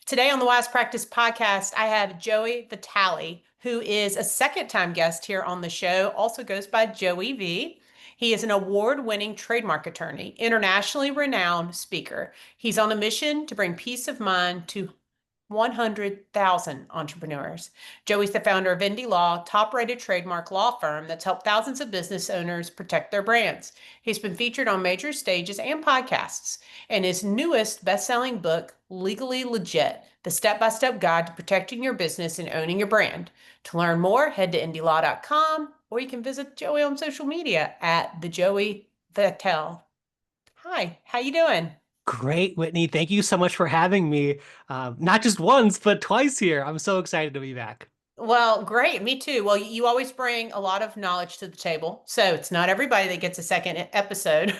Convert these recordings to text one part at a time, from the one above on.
Today on the Wise Practice podcast, I have Joey Vitale, who is a second-time guest here on the show, also goes by Joey V. He is an award-winning trademark attorney, internationally renowned speaker. He's on a mission to bring peace of mind to 100,000 entrepreneurs. Joey's the founder of Indie Law, top-rated trademark law firm that's helped thousands of business owners protect their brands. He's been featured on major stages and podcasts. And his newest best-selling book, Legally Legit, the step-by-step guide to protecting your business and owning your brand. To learn more, head to indielaw.com, or you can visit Joey on social media at the Joey Vitale. Hi, how you doing? Great, Whitney. Thank you so much for having me. Not just once, but twice here. I'm so excited to be back. Well, great. Me too. Well, you always bring a lot of knowledge to the table. So it's not everybody that gets a second episode.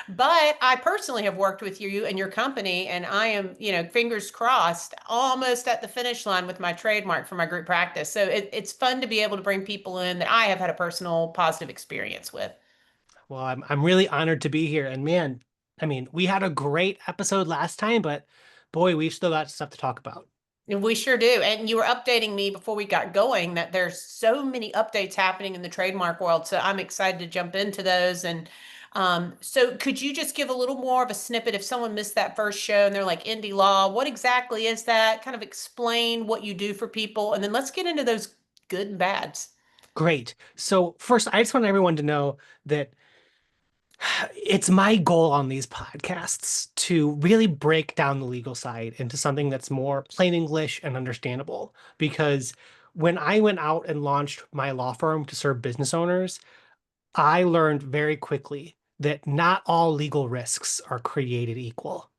But I personally have worked with you and your company, and I am, fingers crossed, almost at the finish line with my trademark for my group practice. So it's fun to be able to bring people in that I have had a personal positive experience with. Well, I'm really honored to be here. And man, I mean, we had a great episode last time, but boy, we've still got stuff to talk about. And we sure do. And you were updating me before we got going that there's so many updates happening in the trademark world. So I'm excited to jump into those. And so could you just give a little more of a snippet if someone missed that first show and they're like, Indie Law, what exactly is that? Kind of explain what you do for people. And then let's get into those good and bads. Great. So first, I just want everyone to know that it's my goal on these podcasts to really break down the legal side into something that's more plain English and understandable. Because when I went out and launched my law firm to serve business owners, I learned very quickly that not all legal risks are created equal.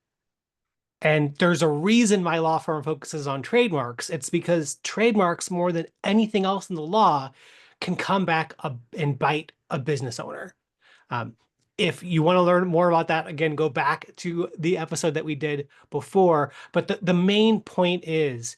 And there's a reason my law firm focuses on trademarks. It's because trademarks, more than anything else in the law, can come back and bite a business owner. Um, if you want to learn more about that, again, go back to the episode that we did before. But the main point is,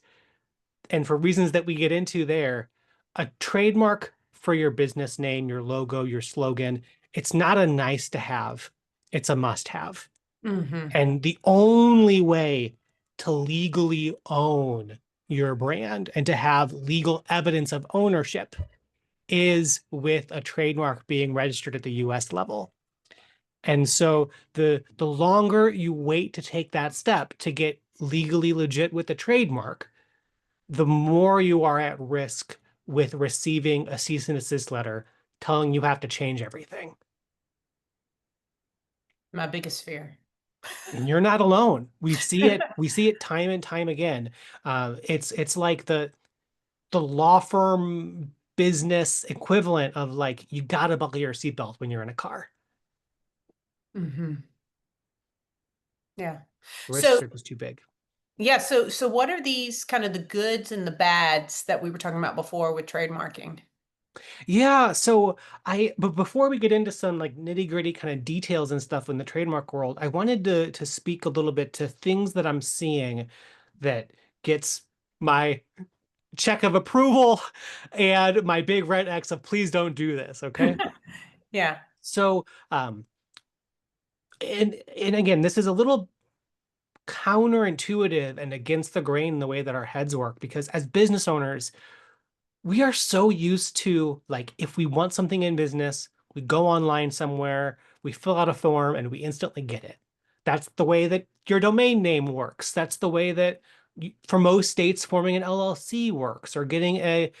and for reasons that we get into there, a trademark for your business name, your logo, your slogan, it's not a nice to have, it's a must have. Hmm. And the only way to legally own your brand and to have legal evidence of ownership is with a trademark being registered at the US level. And so the longer you wait to take that step to get legally legit with the trademark, the more you are at risk with receiving a cease and desist letter telling you have to change everything. My biggest fear. And you're not alone. We see it time and time again. It's like the law firm business equivalent of like you gotta buckle your seatbelt when you're in a car. Hmm. Yeah. Risks So are just too big. yeah, so what are these kind of the goods and the bads that we were talking about before with trademarking? Yeah, so but before we get into some like nitty-gritty kind of details and stuff in the trademark world, I wanted to speak a little bit to things that I'm seeing that gets my check of approval and my big red X of please don't do this, okay? Yeah. So, and again, this is a little counterintuitive and against the grain in the way that our heads work because as business owners, we are so used to like if we want something in business, we go online somewhere, we fill out a form and we instantly get it. That's the way that your domain name works. That's the way that for most states forming an LLC works or getting a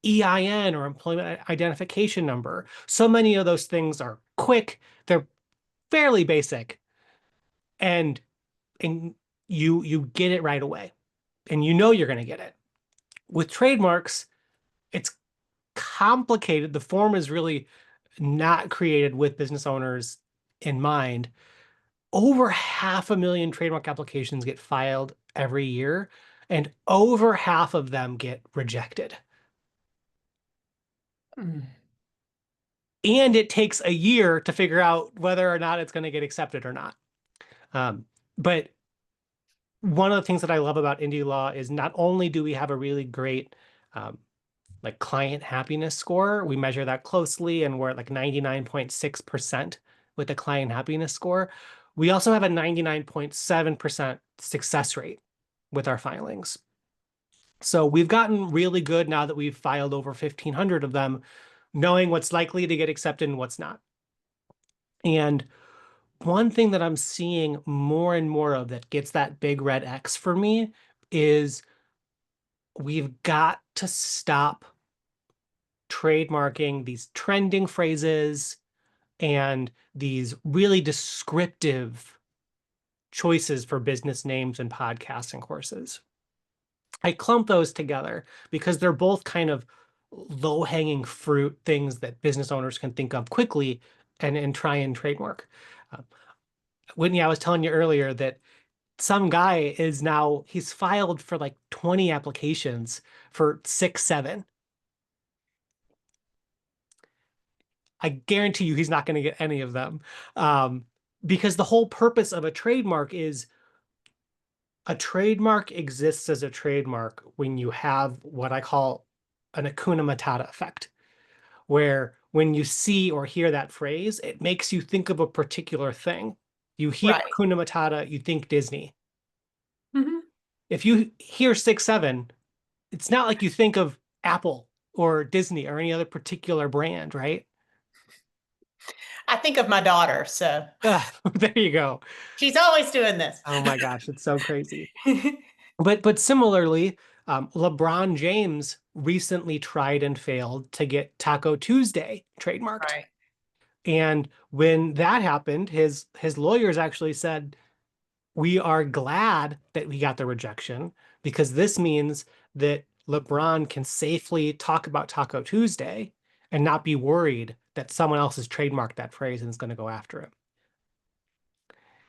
EIN or employment identification number. So many of those things are quick, they're fairly basic, and and you get it right away. And you know you're going to get it. With trademarks, it's complicated. The form is really not created with business owners in mind. Over 500,000 trademark applications get filed every year, and over half of them get rejected. Mm. And it takes a year to figure out whether or not it's going to get accepted or not. But one of the things that I love about Indie Law is not only do we have a really great um, like client happiness score. We measure that closely and we're at like 99.6% with the client happiness score. We also have a 99.7% success rate. with our filings. So we've gotten really good now that we've filed over 1,500 of them, knowing what's likely to get accepted and what's not. And one thing that I'm seeing more and more of that gets that big red X for me is we've got to stop trademarking these trending phrases and these really descriptive choices for business names and podcasts and courses. I clump those together because they're both kind of low-hanging fruit things that business owners can think of quickly and try and trademark. Uh, Whitney, I was telling you earlier that some guy is now, he's filed for like 20 applications for 6, 7. I guarantee you he's not going to get any of them. Um, because the whole purpose of a trademark exists as a trademark when you have what I call an Hakuna Matata effect, where when you see or hear that phrase, it makes you think of a particular thing. You hear Right. Hakuna Matata, you think Disney. Hmm. If you hear 6, 7, it's not like you think of Apple or Disney or any other particular brand, right? I think of my daughter, so There you go. she's always doing this. Oh my gosh, it's so crazy. But similarly, LeBron James recently tried and failed to get Taco Tuesday trademarked. Right. And when that happened, his lawyers actually said, "We are glad that we got the rejection because this means that LeBron can safely talk about Taco Tuesday and not be worried that someone else has trademarked that phrase and is going to go after him."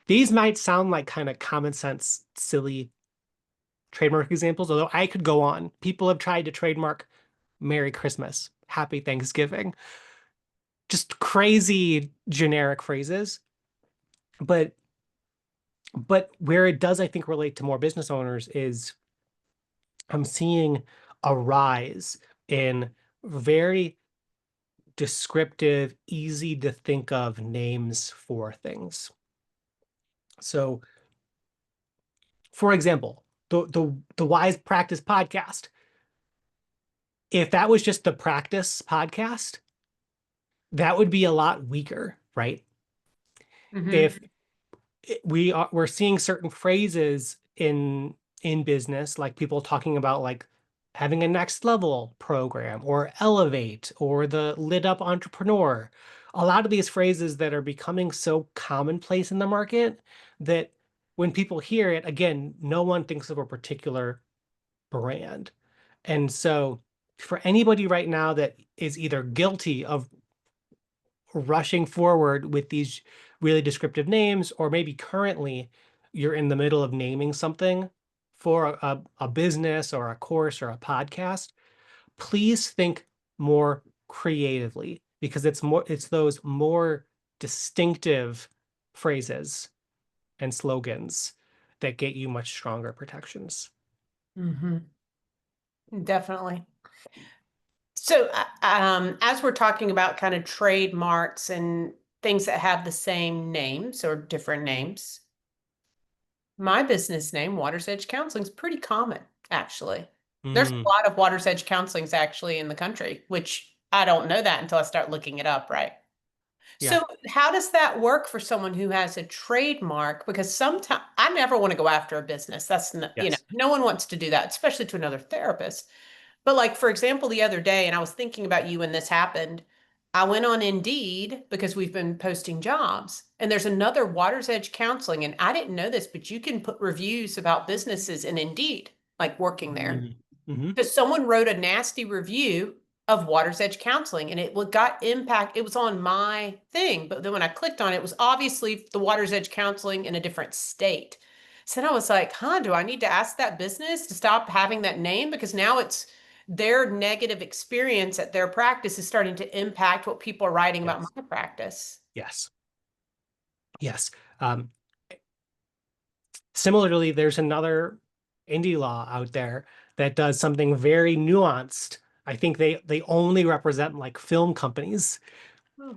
These might sound like kind of common sense, silly trademark examples, although I could go on. People have tried to trademark Merry Christmas, Happy Thanksgiving, just crazy generic phrases. But where it does, I think, relate to more business owners is I'm seeing a rise in very descriptive, easy to think of names for things. So, for example, the Wise Practice podcast. If that was just the practice podcast, that would be a lot weaker, right? Hmm. If we're seeing certain phrases in business, like people talking about like having a next level program or elevate or the lit up entrepreneur. A lot of these phrases that are becoming so commonplace in the market that when people hear it, again, no one thinks of a particular brand. And so for anybody right now that is either guilty of rushing forward with these really descriptive names, or maybe currently you're in the middle of naming something for a business or a course or a podcast, please think more creatively because it's those more distinctive phrases and slogans that get you much stronger protections. Hmm. Definitely. So, as we're talking about kind of trademarks and things that have the same names or different names, my business name, Water's Edge Counseling, is pretty common, actually. There's a Mm, lot of Water's Edge counselings actually in the country, which I don't know that until I start looking it up, right? yeah. So, how does that work for someone who has a trademark? Because sometimes I never want to go after a business. That's not, Yes. no one wants to do that, especially to another therapist. But like for example, the other day, and I was thinking about you when this happened, I went on Indeed because we've been posting jobs, and there's another Water's Edge Counseling, and I didn't know this, but you can put reviews about businesses in Indeed, like working there. Mm, hmm. Because someone wrote a nasty review of Water's Edge Counseling, and it got impact. It was on my thing, but then when I clicked on it, it was obviously the Water's Edge Counseling in a different state. So then I was like, huh, do I need to ask that business to stop having that name? Because now it's their negative experience at their practice is starting to impact what people are writing about Yes. my practice. Yes. Yes. Um, Similarly, there's another indie law out there that does something very nuanced. I think they only represent like film companies. Hmm.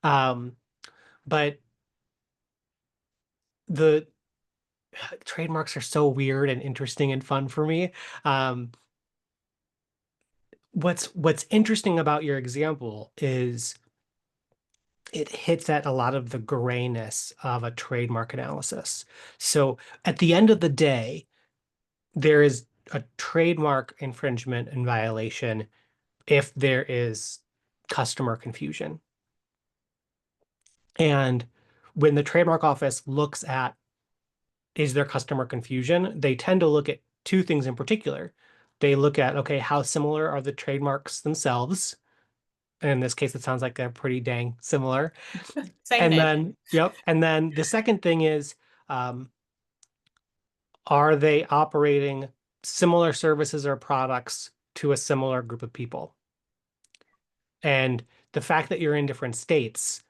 Um, but the trademarks are so weird and interesting and fun for me. Um, what's interesting about your example is it hits at a lot of the grayness of a trademark analysis. So at the end of the day, there is a trademark infringement and violation if there is customer confusion. And when the trademark office looks at is there customer confusion, they tend to look at two things in particular. They look at, okay, how similar are the trademarks themselves? And in this case, it sounds like they're pretty dang similar. Same And name. then, yep. And then the second thing is, um, are they operating similar services or products to a similar group of people? And the fact that you're in different states,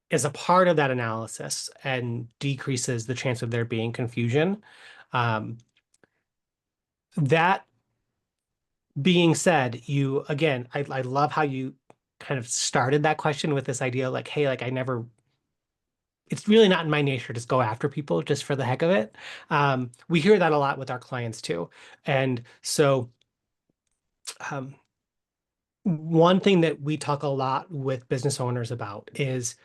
is a part of that analysis and decreases the chance of there being confusion. Um, that being said, you again, I love how you kind of started that question with this idea like, hey, like I never, it's really not in my nature to just go after people just for the heck of it. We hear that a lot with our clients too. And so um, one thing that we talk a lot with business owners about is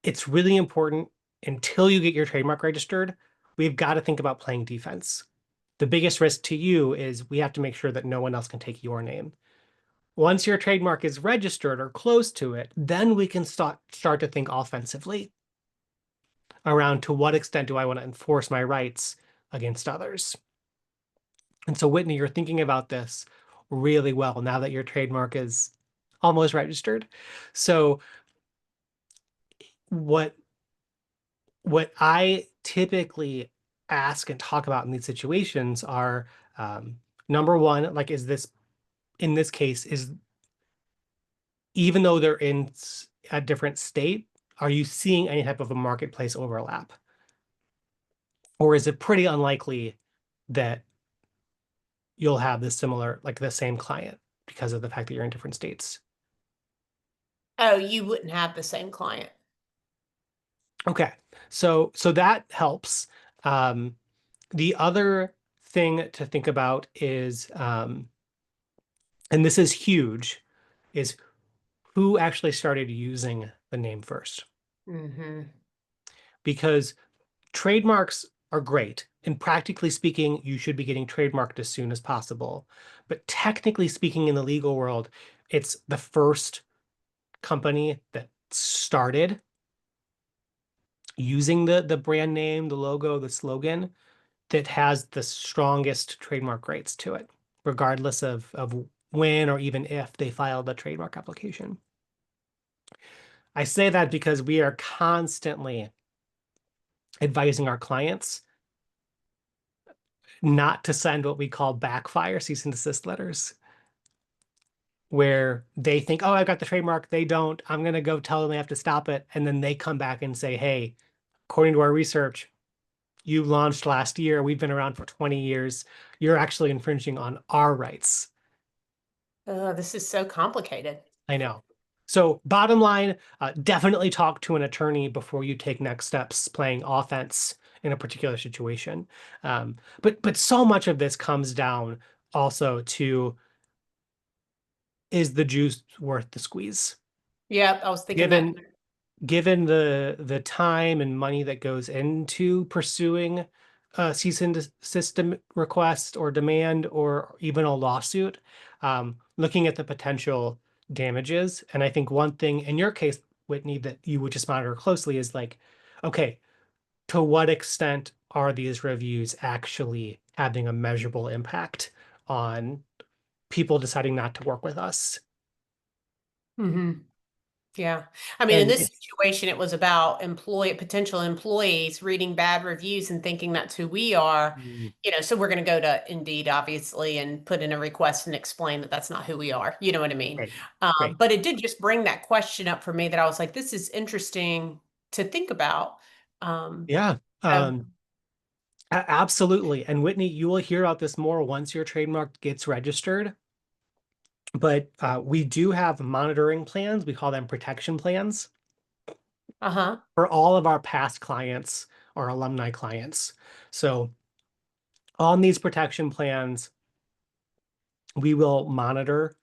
it's really important until you get your trademark registered, we've got to think about playing defense. The biggest risk to you is we have to make sure that no one else can take your name. Once your trademark is registered or close to it, then we can start to think offensively around to what extent do I want to enforce my rights against others. And so, Whitney, you're thinking about this really well now that your trademark is almost registered. So, what I typically ask and talk about in these situations are number one, like, is this in this case, is even though they're in a different state, are you seeing any type of a marketplace overlap? Or is it pretty unlikely that you'll have this similar, like the same client because of the fact that you're in different states? Oh, you wouldn't have the same client. Okay, so that helps. Um, the other thing to think about is, and this is huge, is who actually started using the name first. Hmm. Because trademarks are great. And practically speaking, you should be getting trademarked as soon as possible. But technically speaking, in the legal world, it's the first company that started using the brand name, the logo, the slogan that has the strongest trademark rights to it, regardless of when or even if they filed a trademark application. I say that because we are constantly advising our clients not to send what we call backfire cease and desist letters, where they think, oh, I've got the trademark. They don't. I'm going to go tell them they have to stop it. And then they come back and say, hey, according to our research, you launched last year. We've been around for 20 years. You're actually infringing on our rights. This is so complicated. I know. So bottom line, definitely talk to an attorney before you take next steps playing offense in a particular situation. But so much of this comes down also to is the juice worth the squeeze? Yep, I was thinking that. Given given the time and money that goes into pursuing a cease and desist request or demand or even a lawsuit, looking at the potential damages. And I think one thing in your case, Whitney, that you would just monitor closely is like, okay, to what extent are these reviews actually having a measurable impact on people deciding not to work with us? Hmm. Yeah. I mean, in And this situation, it was about potential employees reading bad reviews and thinking that's who we are. So we're going to go to Indeed, obviously, and put in a request and explain that that's not who we are. You know what I mean? great, great. But it did just bring that question up for me that I was like, this is interesting to think about. Um, Yeah. so, Absolutely. And Whitney, you will hear about this more once your trademark gets registered. But we do have monitoring plans. We call them protection plans. Uh-huh. for all of our past clients or alumni clients. So on these protection plans, we will monitor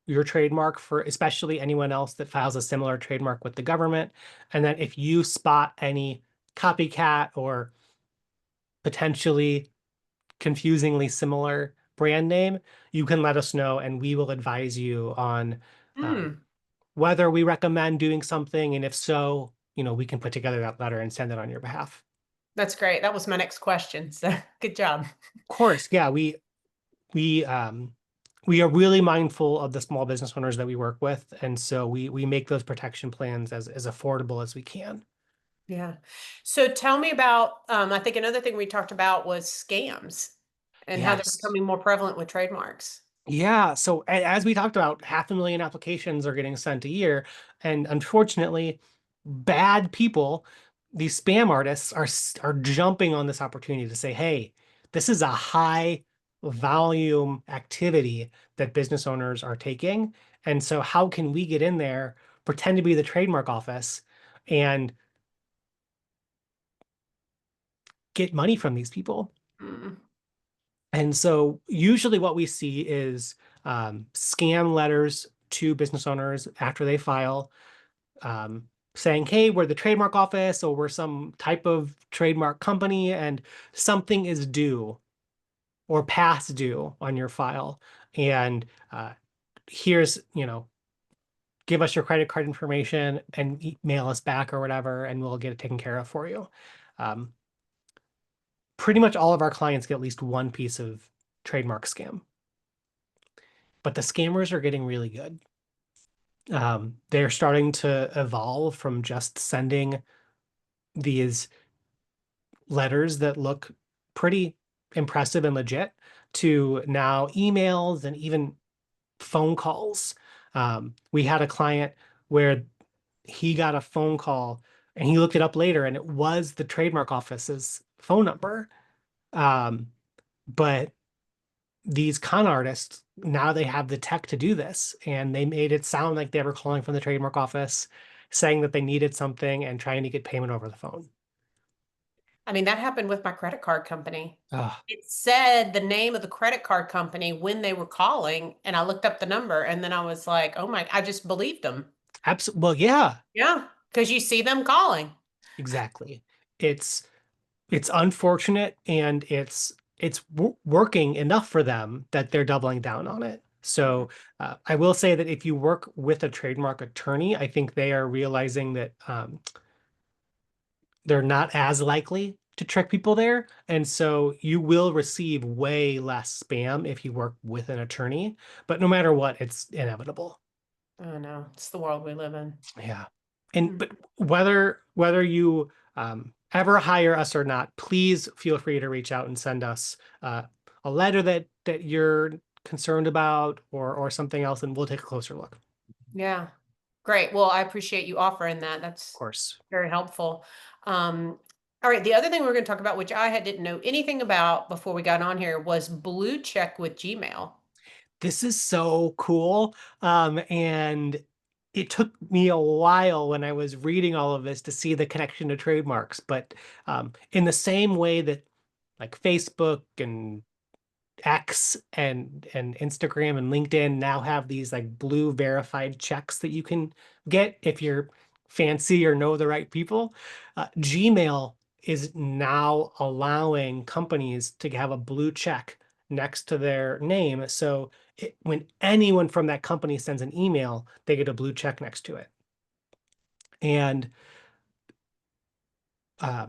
your trademark for especially anyone else that files a similar trademark with the government. And then if you spot any copycat or potentially confusingly similar brand name, you can let us know and we will advise you on Hmm. whether we recommend doing something. And if so, we can put together that letter and send it on your behalf. That's great. That was my next question. So good job. Of course, yeah, we are really mindful of the small business owners that we work with, and so we make those protection plans as affordable as we can. Yeah. So tell me about, I think another thing we talked about was scams and how they're Yes. becoming more prevalent with trademarks. Yeah. So as we talked about, 500,000 applications are getting sent a year, and unfortunately, bad people, these spam artists are jumping on this opportunity to say, "Hey, this is a high volume activity that business owners are taking, and so how can we get in there, pretend to be the trademark office, and get money from these people?" Mm. And so usually what we see is scam letters to business owners after they file, um, saying, "Hey, we're the trademark office or we're some type of trademark company and something is due or past due on your file. And here's, give us your credit card information and mail us back or whatever, and we'll get it taken care of for you." Um, Pretty much all of our clients get at least one piece of trademark scam, but the scammers are getting really good. They're starting to evolve from just sending these letters that look pretty impressive and legit to now emails and even phone calls. We had a client where he got a phone call and he looked it up later and it was the trademark office's phone number. Um, but these con artists, now they have the tech to do this, and they made it sound like they were calling from the trademark office, saying that they needed something and trying to get payment over the phone. I mean, that happened with my credit card company. Oh, It said the name of the credit card company when they were calling, and I looked up the number, and then I was like, oh my, I just believed them. absolutely. Well, yeah, Yeah, because you see them calling. exactly. It's it's unfortunate, and it's working enough for them that they're doubling down on it. So I will say that if you work with a trademark attorney, I think they are realizing that they're not as likely to trick people there. And so you will receive way less spam if you work with an attorney. But no matter what, it's inevitable. Oh no, it's the world we live in. Yeah. And Mm. but whether you ever hire us or not, please feel free to reach out and send us a letter that you're concerned about or something else, and we'll take a closer look. Of Yeah, great. Well, I appreciate you offering that. That's course. very helpful. All right, the other thing we're going to talk about, which didn't know anything about before we got on here, was blue check with Gmail. This is so cool. And it took me a while when I was reading all of this to see the connection to trademarks. But in the same way that like Facebook and X and Instagram and LinkedIn now have these like blue verified checks that you can get if you're fancy or know the right people. Gmail is now allowing companies to have a blue check next to their name. So when anyone from that company sends an email, they get a blue check next to it. And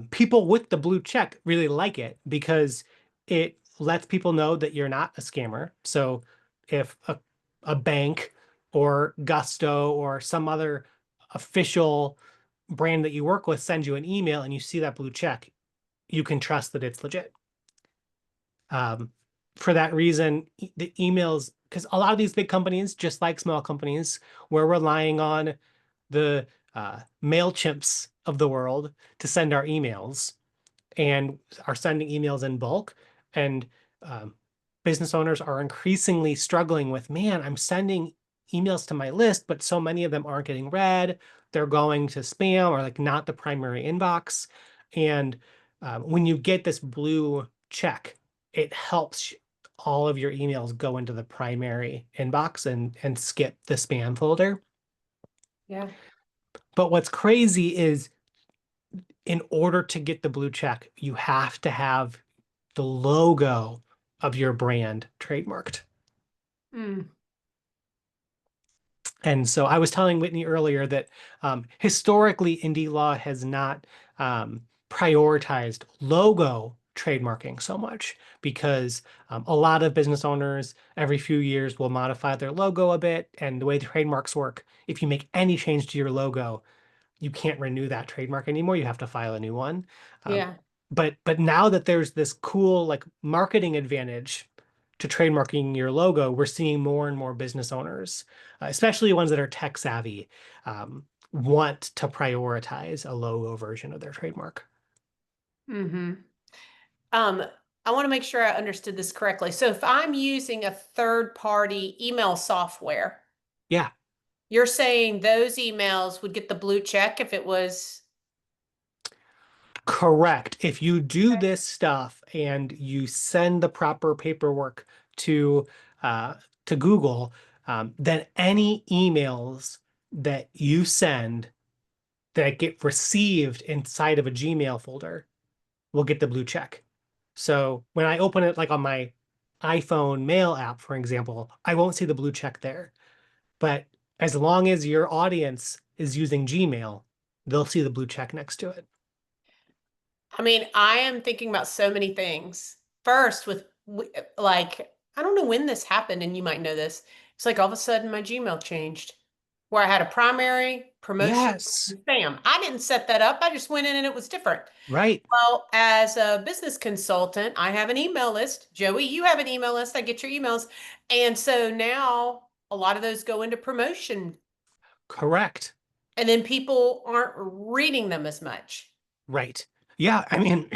people with the blue check really like it because it lets people know that you're not a scammer. So if a bank or Gusto or some other official brand that you work with sends you an email and you see that blue check, you can trust that it's legit. Um, for that reason, the emails, because a lot of these big companies, just like small companies, we're relying on the MailChimps of the world to send our emails and are sending emails in bulk. And um, business owners are increasingly struggling with, man, I'm sending emails to my list, but so many of them aren't getting read. they're going to spam or like not the primary inbox. And when you get this blue check, it helps all of your emails go into the primary inbox and skip the spam folder. Yeah. But what's crazy is in order to get the blue check, you have to have the logo of your brand trademarked. Mm. And so I was telling Whitney earlier that historically, indie law has not prioritized logo trademarking so much because a lot of business owners every few years will modify their logo a bit. And the way the trademarks work, if you make any change to your logo, you can't renew that trademark anymore. You have to file a new one. Um, Yeah. but now that there's this cool like marketing advantage to trademarking your logo, we're seeing more and more business owners, especially ones that are tech savvy, want to prioritize a logo version of their trademark. Mm-hmm. Um, I want to make sure I understood this correctly. So if I'm using a third-party email software, Yeah, you're saying those emails would get the blue check if it was correct. If you do this stuff and you send the proper paperwork to uh, to Google, then any emails that you send that get received inside of a Gmail folder will get the blue check. So when I open it like on my iPhone mail app, for example, I won't see the blue check there. But as long as your audience is using Gmail, they'll see the blue check next to it. I mean, I am thinking about so many things. First, like, I don't know when this happened, and you might know this. It's like all of a sudden my Gmail changed where I had a primary promotion Yes, and spam. I didn't set that up. I just went in and it was different. right, Well, as a business consultant, I have an email list. Joey, you have an email list. I get your emails. And so now a lot of those go into promotion, correct, and then people aren't reading them as much. right. Yeah, I mean,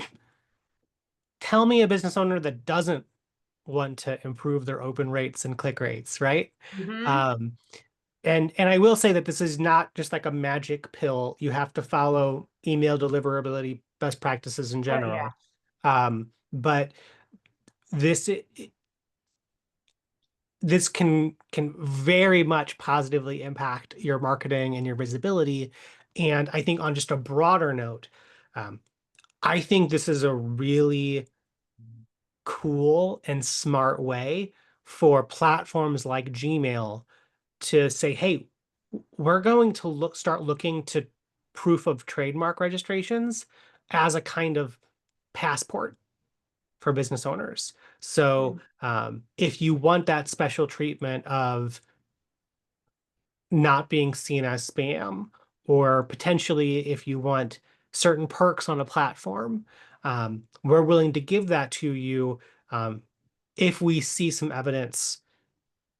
tell me a business owner that doesn't want to improve their open rates and click rates, right? Hmm. Um, and I will say that this is not just like a magic pill. You have to follow email deliverability best practices in Oh, yeah. general. But this this can very much positively impact your marketing and your visibility. And I think on just a broader note, um, I think this is a really cool and smart way for platforms like Gmail to say, hey, we're going to start looking to proof of trademark registrations as a kind of passport for business owners. So if you want that special treatment of not being seen as spam, or potentially if you want certain perks on a platform, we're willing to give that to you um, if we see some evidence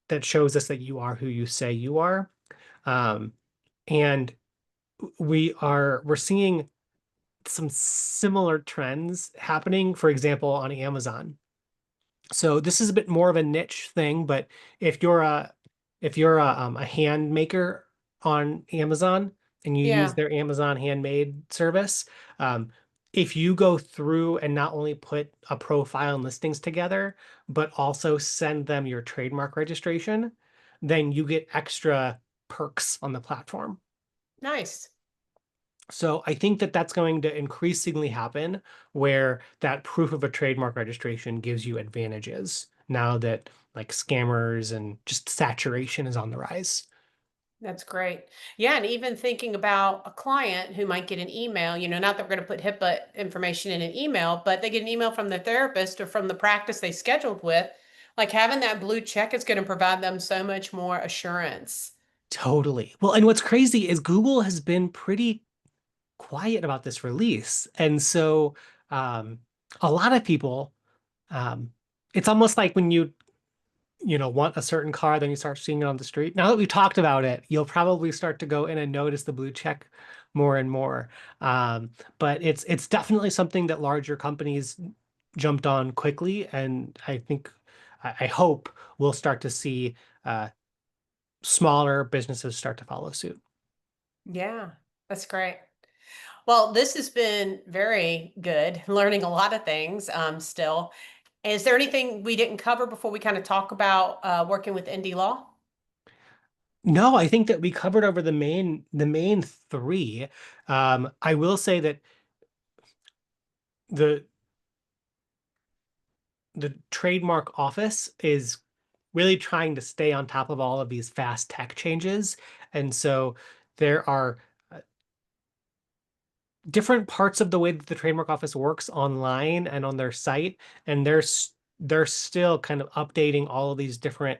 that shows us that you are who you say you are. Um, and we're seeing some similar trends happening, for example, on Amazon. So this is a bit more of a niche thing, but if you're a hand maker on Amazon and you use Yeah. their Amazon handmade service, um, if you go through and not only put a profile and listings together, but also send them your trademark registration, then you get extra perks on the platform. Nice. So I think that that's going to increasingly happen where that proof of a trademark registration gives you advantages now that like scammers and just saturation is on the rise. That's great. Yeah, and even thinking about a client who might get an email, not that we're going to put HIPAA information in an email, but they get an email from their therapist or from the practice they scheduled with, like having that blue check is going to provide them so much more assurance. Totally. Well, and what's crazy is Google has been pretty quiet about this release. And so um, a lot of people, um, it's almost like when you want a certain car, then you start seeing it on the street. Now that we talked about it, you'll probably start to go in and notice the blue check more and more. But it's definitely something that larger companies jumped on quickly, and I think I hope we'll start to see smaller businesses start to follow suit. Yeah, that's great. Well, this has been very good, learning a lot of things still. Is there anything we didn't cover before we kind of talk about working with indie law? No, I think that we covered over the main three. I will say that the the trademark office is really trying to stay on top of all of these fast tech changes. And so there are different parts of the way that the trademark office works online and on their site, and they're still kind of updating all of these different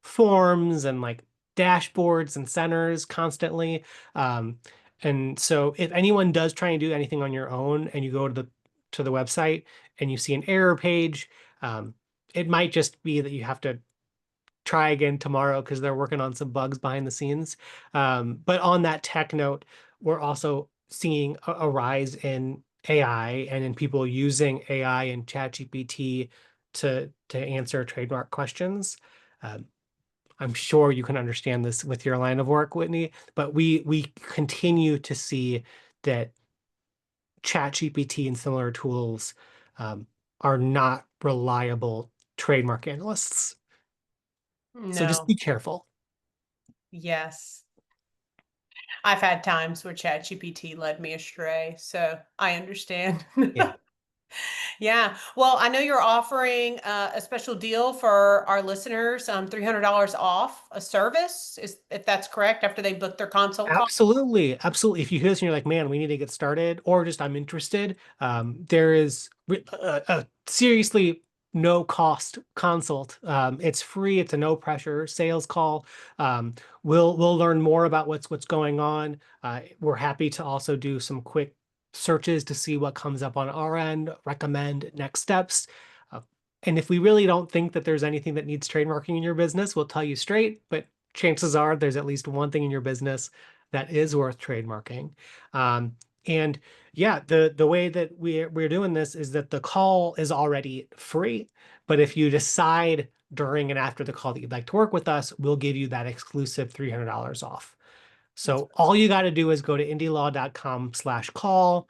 forms and like dashboards and centers constantly. Um, and so if anyone does try and do anything on your own and you go to the website and you see an error page, um, it might just be that you have to try again tomorrow because they're working on some bugs behind the scenes. But on that tech note, we're also seeing a rise in AI and in people using AI and ChatGPT to answer trademark questions. Um, I'm sure you can understand this with your line of work, Whitney, but we continue to see that ChatGPT and similar tools um, are not reliable trademark analysts. So just No. be careful. Yes. I've had times where ChatGPT led me astray, so I understand. Yeah. Yeah. Well, I know you're offering a special deal for our listeners, $300 off a service, is if that's correct, after they book their consult call. Absolutely, absolutely. If you hear this and you're like, man, we need to get started, or just I'm interested, there is a seriously no cost consult. It's free. It's a no pressure sales call. Um, we'll learn more about what's going on. We're happy to also do some quick searches to see what comes up on our end, recommend next steps. Uh, and if we really don't think that there's anything that needs trademarking in your business, we'll tell you straight. But chances are there's at least one thing in your business that is worth trademarking. Um, and yeah, the way that we're doing this is that the call is already free, but if you decide during and after the call that you'd like to work with us, we'll give you that exclusive $300 off. That's So all you got to do is go to indielaw.com/call,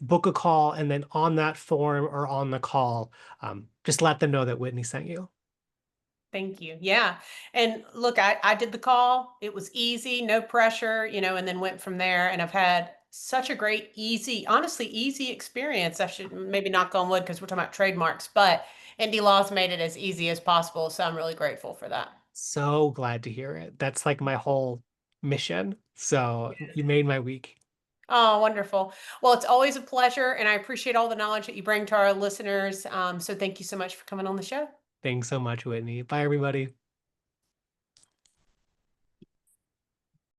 book a call, and then on that form or on the call, just let them know that Whitney sent you. Thank you. Yeah. And look, I did the call. It was easy, no pressure, and then went from there. And I've had such a great, easy, honestly, easy experience. I should maybe knock on wood because we're talking about trademarks, but Indie Law's made it as easy as possible. So I'm really grateful for that. So glad to hear it. That's like my whole mission. So you made my week. Oh, wonderful. Well, it's always a pleasure, and I appreciate all the knowledge that you bring to our listeners. So thank you so much for coming on the show. Thanks so much, Whitney. Bye, everybody.